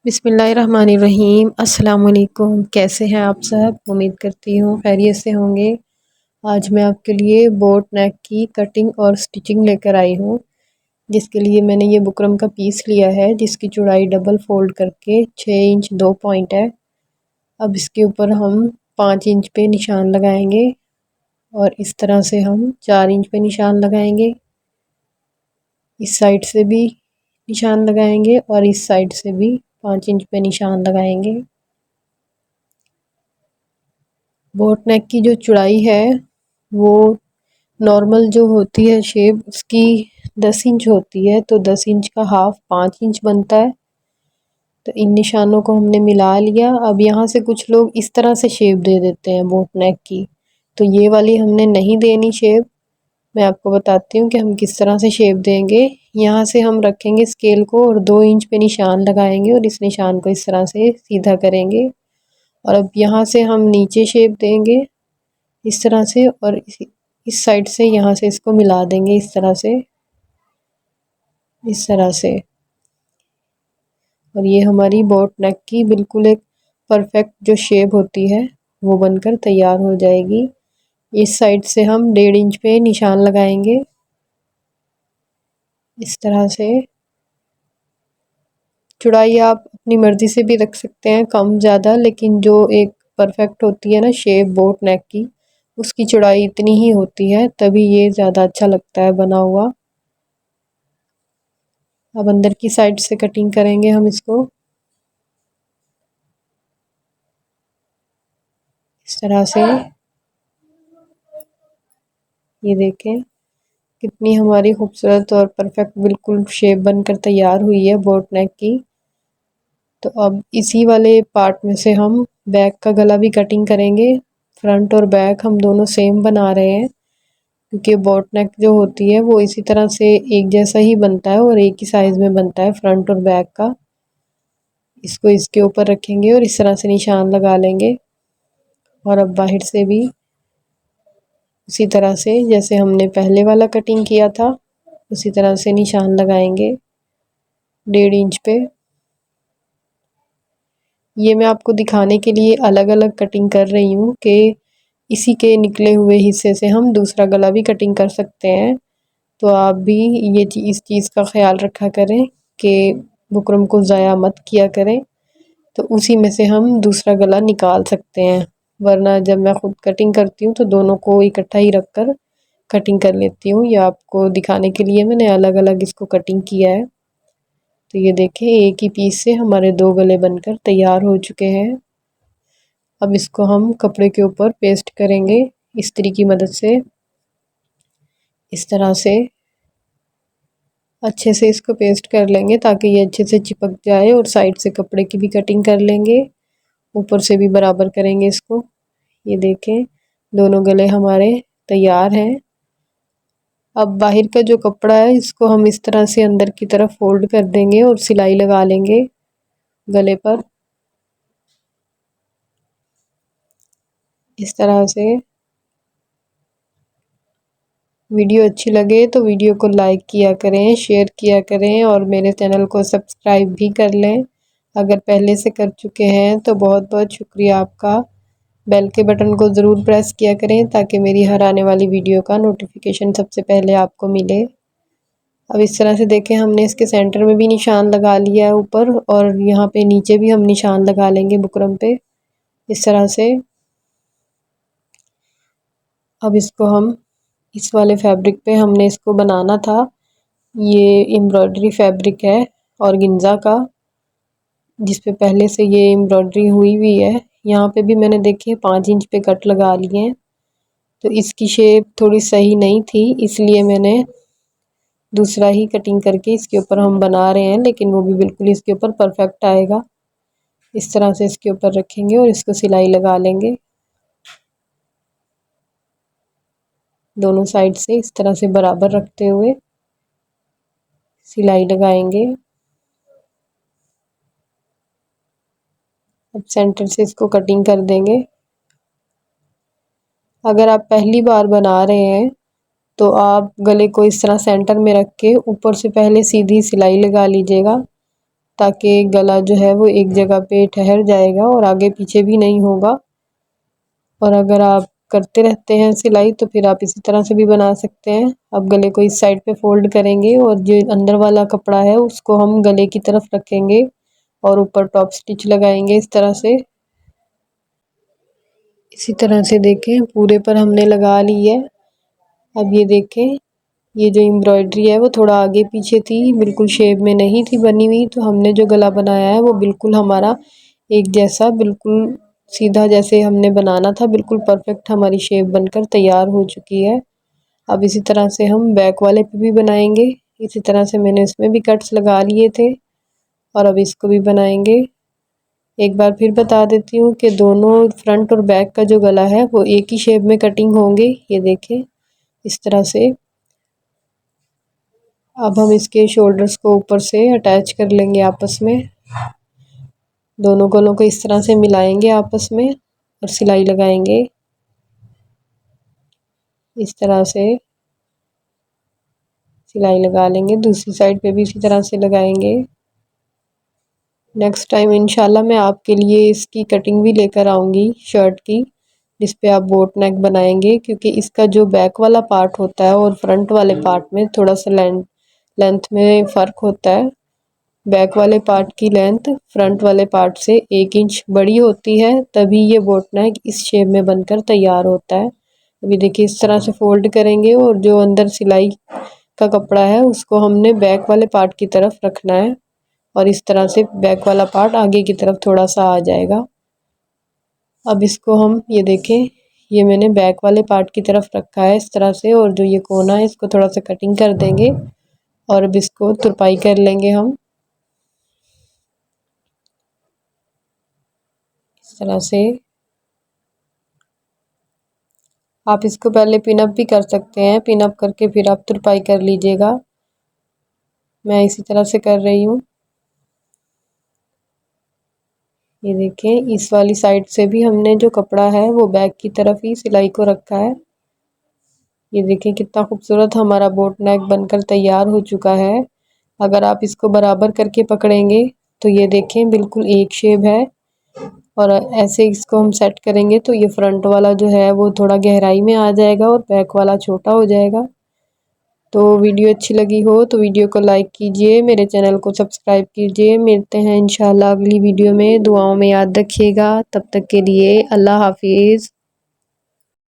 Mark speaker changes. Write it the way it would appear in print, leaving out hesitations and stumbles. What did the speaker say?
Speaker 1: बिस्मिल्लाहिर्रहमानिर्रहीम। अस्सलाम वालेकुम। कैसे हैं आप सब? उम्मीद करती हूँ खैरियत से होंगे। आज मैं आपके लिए बोट नेक की कटिंग और स्टिचिंग लेकर आई हूँ, जिसके लिए मैंने ये बुकरम का पीस लिया है, जिसकी चौड़ाई डबल फोल्ड करके 6 इंच 2 पॉइंट है। अब इसके ऊपर हम 5 इंच पे निशान लगाएंगे और इस तरह से हम 4 इंच पे निशान लगाएंगे। इस साइड से भी निशान लगाएंगे और इस साइड से भी 5 इंच पे निशान लगाएंगे। बोट नेक की जो चौड़ाई है वो नॉर्मल जो होती है शेप उसकी 10 इंच होती है, तो 10 इंच का हाफ 5 इंच बनता है। तो इन निशानों को हमने मिला लिया। अब यहाँ से कुछ लोग इस तरह से शेप दे देते हैं बोट नेक की, तो ये वाली हमने नहीं देनी शेप। मैं आपको बताती हूँ कि हम किस तरह से शेप देंगे। यहाँ से हम रखेंगे स्केल को और 2 इंच पे निशान लगाएंगे और इस निशान को इस तरह से सीधा करेंगे। और अब यहाँ से हम नीचे शेप देंगे इस तरह से, और इस साइड से यहाँ से इसको मिला देंगे इस तरह से, इस तरह से। और ये हमारी बोट नेक की बिल्कुल एक परफेक्ट जो शेप होती है वो बनकर तैयार हो जाएगी। इस साइड से हम 1.5 इंच पे निशान लगाएंगे इस तरह से। चौड़ाई आप अपनी मर्ज़ी से भी रख सकते हैं, कम ज़्यादा, लेकिन जो एक परफेक्ट होती है ना शेप बोट नेक की, उसकी चौड़ाई इतनी ही होती है, तभी ये ज़्यादा अच्छा लगता है बना हुआ। अब अंदर की साइड से कटिंग करेंगे हम इसको इस तरह से। ये देखें कितनी हमारी खूबसूरत और परफेक्ट बिल्कुल शेप बनकर तैयार हुई है बोट नेक की। तो अब इसी वाले पार्ट में से हम बैक का गला भी कटिंग करेंगे। फ्रंट और बैक हम दोनों सेम बना रहे हैं, क्योंकि बोट नेक जो होती है वो इसी तरह से एक जैसा ही बनता है और एक ही साइज़ में बनता है फ्रंट और बैक का। इसको इसके ऊपर रखेंगे और इस तरह से निशान लगा लेंगे। और अब बाहर से भी उसी तरह से जैसे हमने पहले वाला कटिंग किया था उसी तरह से निशान लगाएंगे 1.5 इंच पे। ये मैं आपको दिखाने के लिए अलग अलग कटिंग कर रही हूँ कि इसी के निकले हुए हिस्से से हम दूसरा गला भी कटिंग कर सकते हैं। तो आप भी ये इस चीज़ का ख्याल रखा करें कि बुकरम को ज़ाया मत किया करें, तो उसी में से हम दूसरा गला निकाल सकते हैं। वरना जब मैं ख़ुद कटिंग करती हूँ तो दोनों को इकट्ठा ही रख कर कटिंग कर लेती हूँ। या आपको दिखाने के लिए मैंने अलग अलग इसको कटिंग किया है। तो ये देखें एक ही पीस से हमारे 2 गले बनकर तैयार हो चुके हैं। अब इसको हम कपड़े के ऊपर पेस्ट करेंगे इस्त्री की मदद से, इस तरह से अच्छे से इसको पेस्ट कर लेंगे ताकि ये अच्छे से चिपक जाए। और साइड से कपड़े की भी कटिंग कर लेंगे, ऊपर से भी बराबर करेंगे इसको। ये देखें दोनों गले हमारे तैयार हैं। अब बाहर का जो कपड़ा है इसको हम इस तरह से अंदर की तरफ फोल्ड कर देंगे और सिलाई लगा लेंगे गले पर इस तरह से। वीडियो अच्छी लगे तो वीडियो को लाइक किया करें, शेयर किया करें और मेरे चैनल को सब्सक्राइब भी कर लें। अगर पहले से कर चुके हैं तो बहुत बहुत शुक्रिया आपका। बेल के बटन को ज़रूर प्रेस किया करें ताकि मेरी हर आने वाली वीडियो का नोटिफिकेशन सबसे पहले आपको मिले। अब इस तरह से देखें हमने इसके सेंटर में भी निशान लगा लिया है ऊपर, और यहाँ पे नीचे भी हम निशान लगा लेंगे बुकरम पे इस तरह से। अब इसको हम इस वाले फैब्रिक पे हमने इसको बनाना था। ये एम्ब्रॉयडरी फैब्रिक है ऑर्गेन्जा का, जिस पे पहले से ये एम्ब्रॉयडरी हुई हुई है। यहाँ पे भी मैंने देखिए 5 इंच पे कट लगा लिए हैं। तो इसकी शेप थोड़ी सही नहीं थी, इसलिए मैंने दूसरा ही कटिंग करके इसके ऊपर हम बना रहे हैं, लेकिन वो भी बिल्कुल इसके ऊपर परफेक्ट आएगा। इस तरह से इसके ऊपर रखेंगे और इसको सिलाई लगा लेंगे दोनों साइड से इस तरह से बराबर रखते हुए सिलाई लगाएंगे। अब सेंटर से इसको कटिंग कर देंगे। अगर आप पहली बार बना रहे हैं तो आप गले को इस तरह सेंटर में रख के ऊपर से पहले सीधी सिलाई लगा लीजिएगा, ताकि गला जो है वो एक जगह पे ठहर जाएगा और आगे पीछे भी नहीं होगा। और अगर आप करते रहते हैं सिलाई तो फिर आप इसी तरह से भी बना सकते हैं। अब गले को इस साइड पे फोल्ड करेंगे और जो अंदर वाला कपड़ा है उसको हम गले की तरफ रखेंगे और ऊपर टॉप स्टिच लगाएंगे इस तरह से। इसी तरह से देखें पूरे पर हमने लगा ली है। अब ये देखें ये जो एम्ब्रॉयडरी है वो थोड़ा आगे पीछे थी, बिल्कुल शेप में नहीं थी बनी हुई, तो हमने जो गला बनाया है वो बिल्कुल हमारा एक जैसा, बिल्कुल सीधा जैसे हमने बनाना था, बिल्कुल परफेक्ट हमारी शेप बनकर तैयार हो चुकी है। अब इसी तरह से हम बैक वाले पे भी बनाएंगे। इसी तरह से मैंने इसमें भी कट्स लगा लिए थे और अब इसको भी बनाएंगे। एक बार फिर बता देती हूँ कि दोनों फ्रंट और बैक का जो गला है वो एक ही शेप में कटिंग होंगे। ये देखें इस तरह से। अब हम इसके शोल्डर्स को ऊपर से अटैच कर लेंगे आपस में, दोनों गलों को इस तरह से मिलाएंगे आपस में और सिलाई लगाएंगे इस तरह से। सिलाई लगा लेंगे, दूसरी साइड पे भी इसी तरह से लगाएंगे। नेक्स्ट टाइम इंशाल्लाह मैं आपके लिए इसकी कटिंग भी लेकर आऊँगी शर्ट की, जिस पे आप बोट नेक बनाएंगे, क्योंकि इसका जो बैक वाला पार्ट होता है और फ्रंट वाले पार्ट में थोड़ा सा लेंथ में फ़र्क होता है। बैक वाले पार्ट की लेंथ फ्रंट वाले पार्ट से 1 इंच बड़ी होती है, तभी ये बोट नेक इस शेप में बनकर तैयार होता है। अभी देखिए इस तरह से फोल्ड करेंगे और जो अंदर सिलाई का कपड़ा है उसको हमने बैक वाले पार्ट की तरफ रखना है और इस तरह से बैक वाला पार्ट आगे की तरफ थोड़ा सा आ जाएगा। अब इसको हम ये देखें ये मैंने बैक वाले पार्ट की तरफ रखा है इस तरह से, और जो ये कोना है इसको थोड़ा सा कटिंग कर देंगे और अब इसको तुरपाई कर लेंगे हम इस तरह से। आप इसको पहले पिनअप भी कर सकते हैं, पिनअप करके फिर आप तुरपाई कर लीजिएगा। मैं इसी तरह से कर रही हूँ। ये देखें इस वाली साइड से भी हमने जो कपड़ा है वो बैक की तरफ ही सिलाई को रखा है। ये देखें कितना खूबसूरत हमारा बोट नेक बनकर तैयार हो चुका है। अगर आप इसको बराबर करके पकड़ेंगे तो ये देखें बिल्कुल एक शेप है, और ऐसे इसको हम सेट करेंगे तो ये फ्रंट वाला जो है वो थोड़ा गहराई में आ जाएगा और बैक वाला छोटा हो जाएगा। तो वीडियो अच्छी लगी हो तो वीडियो को लाइक कीजिए, मेरे चैनल को सब्सक्राइब कीजिए। मिलते हैं इंशाल्लाह अगली वीडियो में, दुआओं में याद रखिएगा। तब तक के लिए अल्लाह हाफिज़।